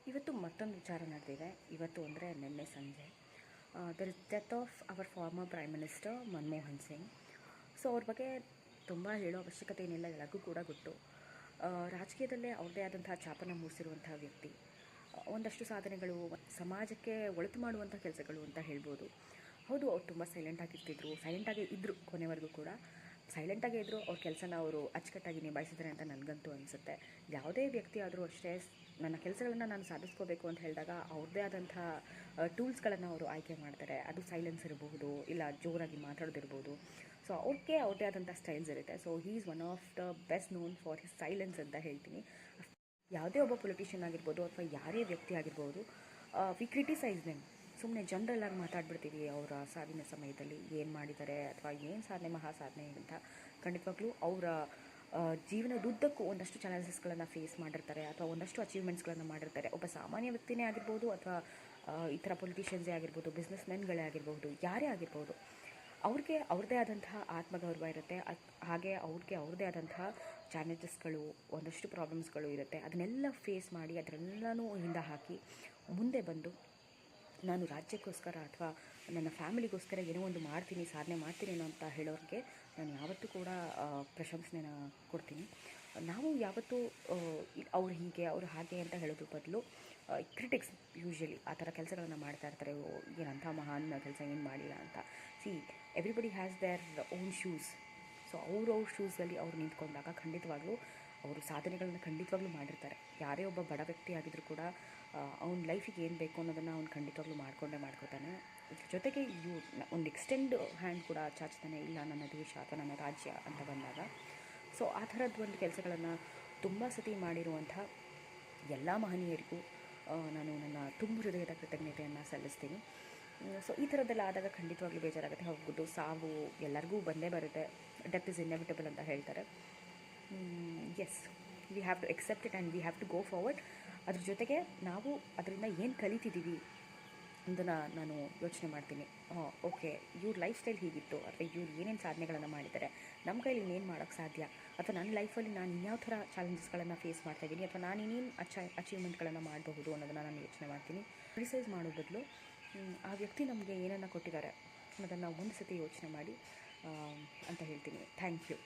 ಇವತ್ತು ಮತ್ತೊಂದು ವಿಚಾರ ನಡೆದಿದೆ. ಇವತ್ತು ಅಂದರೆ ನಿನ್ನೆ ಸಂಜೆ there is death of our former prime minister Manmohan Singh. So ಅವ್ರ ಬಗ್ಗೆ ತುಂಬ ಹೇಳೋ ಅವಶ್ಯಕತೆ ಏನಿಲ್ಲ, ಎಲ್ಲರಿಗೂ ಕೂಡ ಗೊತ್ತು. ರಾಜಕೀಯದಲ್ಲೇ ಅವ್ರದ್ದೇ ಆದಂತಹ ಛಾಪನ್ನು ಮೂಡಿಸಿರುವಂತಹ ವ್ಯಕ್ತಿ. ಒಂದಷ್ಟು ಸಾಧನೆಗಳು, ಸಮಾಜಕ್ಕೆ ಒಳಿತು ಮಾಡುವಂಥ ಕೆಲಸಗಳು ಅಂತ ಹೇಳ್ಬೋದು. ಹೌದು, ಅವ್ರು ತುಂಬ ಸೈಲೆಂಟಾಗೇ ಇದ್ದರು ಕೊನೆವರೆಗೂ ಕೂಡ. ಸೈಲೆಂಟಾಗೇ ಇದ್ದರು, ಅವ್ರ ಕೆಲಸನ ಅವರು ಅಚ್ಚುಕಟ್ಟಾಗಿ ನಿಭಾಯಿಸಿದ್ದಾರೆ ಅಂತ ನನಗಂತೂ ಅನಿಸುತ್ತೆ. ಯಾವುದೇ ವ್ಯಕ್ತಿ ಆದರೂ ಅಷ್ಟೇ, ನನ್ನ ಕೆಲಸಗಳನ್ನು ನಾನು ಸಾಧಿಸ್ಕೋಬೇಕು ಅಂತ ಹೇಳಿದಾಗ ಅವ್ರದ್ದೇ ಆದಂಥ ಟೂಲ್ಸ್ಗಳನ್ನು ಅವರು ಆಯ್ಕೆ ಮಾಡ್ತಾರೆ. ಅದು ಸೈಲೆನ್ಸ್ ಇರಬಹುದು, ಇಲ್ಲ ಜೋರಾಗಿ ಮಾತಾಡೋದಿರ್ಬೋದು. ಸೊ ಅವ್ರದ್ದೇ ಆದಂಥ ಸ್ಟೈಲ್ಸ್ ಇರುತ್ತೆ. So he is one of the best known for his silence ಅಂತ ಹೇಳ್ತೀನಿ. ಯಾವುದೇ ಒಬ್ಬ ಪೊಲಿಟಿಷಿಯನ್ ಆಗಿರ್ಬೋದು ಅಥವಾ ಯಾರೇ ವ್ಯಕ್ತಿ ಆಗಿರ್ಬೋದು, ವಿ ಕ್ರಿಟಿಸೈಸ್ ದೆಮ್. ಸುಮ್ಮನೆ ಜನರಲ್ಲಾಗಿ ಮಾತಾಡ್ಬಿಡ್ತೀವಿ ಅವರ ಸಾವಿನ ಸಮಯದಲ್ಲಿ ಏನು ಮಾಡಿದ್ದಾರೆ ಅಥವಾ ಏನು ಸಾಧನೆ, ಮಹಾ ಸಾಧನೆ ಅಂತ. ಖಂಡಿತವಾಗ್ಲೂ ಅವರ ಜೀವನದುದ್ದಕ್ಕೂ ಒಂದಷ್ಟು ಚಾಲೆಂಜಸ್ಗಳನ್ನು ಫೇಸ್ ಮಾಡಿರ್ತಾರೆ ಅಥವಾ ಒಂದಷ್ಟು ಅಚೀವ್ಮೆಂಟ್ಸ್ಗಳನ್ನು ಮಾಡಿರ್ತಾರೆ. ಒಬ್ಬ ಸಾಮಾನ್ಯ ವ್ಯಕ್ತಿನೇ ಆಗಿರ್ಬೋದು ಅಥವಾ ಈ ಥರ ಪೊಲಿಟಿಷಿಯನ್ಸೇ ಆಗಿರ್ಬೋದು, ಬಿಸ್ನೆಸ್ ಮೆನ್ಗಳೇ ಆಗಿರ್ಬೋದು, ಯಾರೇ ಆಗಿರ್ಬೋದು, ಅವ್ರಿಗೆ ಅವ್ರದ್ದೇ ಆದಂತಹ ಆತ್ಮಗೌರವ ಇರುತ್ತೆ. ಹಾಗೆ ಅವ್ರದ್ದೇ ಆದಂತಹ ಚಾಲೆಂಜಸ್ಗಳು, ಒಂದಷ್ಟು ಪ್ರಾಬ್ಲಮ್ಸ್ಗಳು ಇರುತ್ತೆ. ಅದನ್ನೆಲ್ಲ ಫೇಸ್ ಮಾಡಿ ಅದನ್ನೆಲ್ಲನೂ ಹಿಂದೆ ಹಾಕಿ ಮುಂದೆ ಬಂದು ನಾನು ರಾಜ್ಯಕ್ಕೋಸ್ಕರ ಅಥವಾ ನನ್ನ ಫ್ಯಾಮಿಲಿಗೋಸ್ಕರ ಏನೋ ಒಂದು ಮಾಡ್ತೀನಿ, ಸಾಧನೆ ಮಾಡ್ತೀನಿ ಅಂತ ಹೇಳೋರಿಗೆ ನಾನು ಯಾವತ್ತೂ ಕೂಡ ಪ್ರಶಂಸನೆನ ಕೊಡ್ತೀನಿ. ನಾವು ಯಾವತ್ತೂ ಅವ್ರು ಹೀಗೆ ಅವ್ರು ಹಾಗೆ ಅಂತ ಹೇಳೋದ್ರ ಬದಲು ಕ್ರಿಟಿಕ್ಸ್ ಯೂಶ್ವಲಿ ಆ ಥರ ಕೆಲಸಗಳನ್ನು ಮಾಡ್ತಾ ಇರ್ತಾರೆ. ಏನಂಥ ಮಹಾನ್ ಕೆಲಸ ಏನು ಮಾಡಿಲ್ಲ ಅಂತ. Everybody has their own shoes. So ಅವ್ರ ಶೂಸಲ್ಲಿ ಅವ್ರು ನಿಂತ್ಕೊಂಡಾಗ ಖಂಡಿತವಾಗ್ಲೂ ಅವರು ಸಾಧನೆಗಳನ್ನ ಖಂಡಿತವಾಗ್ಲೂ ಮಾಡಿರ್ತಾರೆ. ಯಾರೇ ಒಬ್ಬ ಬಡ ವ್ಯಕ್ತಿ ಆಗಿದ್ರೂ ಕೂಡ ಅವ್ನ ಲೈಫಿಗೆ ಏನು ಬೇಕು ಅನ್ನೋದನ್ನು ಅವ್ನು ಖಂಡಿತವಾಗ್ಲೂ ಮಾಡ್ಕೋತಾನೆ. ಇದ್ರ ಜೊತೆಗೆ ಒಂದು ಎಕ್ಸ್ಟೆಂಡ್ ಹ್ಯಾಂಡ್ ಕೂಡ ಚಾಚ್ತಾನೆ, ಇಲ್ಲ ನನ್ನ ದೇಶ ಅಥವಾ ನನ್ನ ರಾಜ್ಯ ಅಂತ ಬಂದಾಗ. ಸೊ ಆ ಥರದ್ದು ಒಂದು ಕೆಲಸಗಳನ್ನು ತುಂಬ ಸತಿ ಮಾಡಿರುವಂಥ ಎಲ್ಲ ಮಹನೀಯರಿಗೂ ನಾನು ನನ್ನ ತುಂಬ ಹೃದಯದ ಕೃತಜ್ಞತೆಯನ್ನು ಸಲ್ಲಿಸ್ತೀನಿ. ಸೊ ಈ ಥರದ್ದೆಲ್ಲ ಆದಾಗ ಖಂಡಿತವಾಗ್ಲೂ ಬೇಜಾರಾಗುತ್ತೆ. ಹೋಗೋದು, ಸಾವು ಎಲ್ಲರಿಗೂ ಬಂದೇ ಬರುತ್ತೆ. ಡೆತ್ ಇಸ್ ಇನ್ಎವಿಟಬಲ್ ಅಂತ ಹೇಳ್ತಾರೆ. Yes, we have to accept it and we have to go forward. ಅದ್ರ ಜೊತೆಗೆ ನಾವು ಅದರಿಂದ ಏನು ಕಲಿತಿದ್ದೀವಿ ಅದನ್ನು ನಾನು ಯೋಚನೆ ಮಾಡ್ತೀನಿ. ಓಕೆ, ಇವ್ರ ಲೈಫ್ ಸ್ಟೈಲ್ ಹೀಗಿತ್ತು ಅಥವಾ ಇವ್ರು ಏನೇನು ಸಾಧನೆಗಳನ್ನು ಮಾಡಿದ್ದಾರೆ, ನಮ್ಮ ಕೈಲಿ ಇನ್ನೇನು ಮಾಡೋಕ್ಕೆ ಸಾಧ್ಯ, ಅಥವಾ ನನ್ನ ಲೈಫಲ್ಲಿ ನಾನು ಇನ್ಯಾವ ಥರ ಚಾಲೆಂಜಸ್ಗಳನ್ನು ಫೇಸ್ ಮಾಡ್ತಾಯಿದ್ದೀನಿ ಅಥವಾ ನಾನು ಇನ್ನೇನು ಅಚೀವ್ಮೆಂಟ್ಗಳನ್ನು ಮಾಡಬಹುದು ಅನ್ನೋದನ್ನು ನಾನು ಯೋಚನೆ ಮಾಡ್ತೀನಿ. ಕ್ರಿಟಿಸೈಸ್ ಮಾಡೋ ಬದಲು ಆ ವ್ಯಕ್ತಿ ನಮಗೆ ಏನನ್ನು ಕೊಟ್ಟಿದ್ದಾರೆ ಅನ್ನೋದನ್ನು ಒಂದು ಸತಿ ಯೋಚನೆ ಮಾಡಿ ಅಂತ ಹೇಳ್ತೀನಿ. Thank you.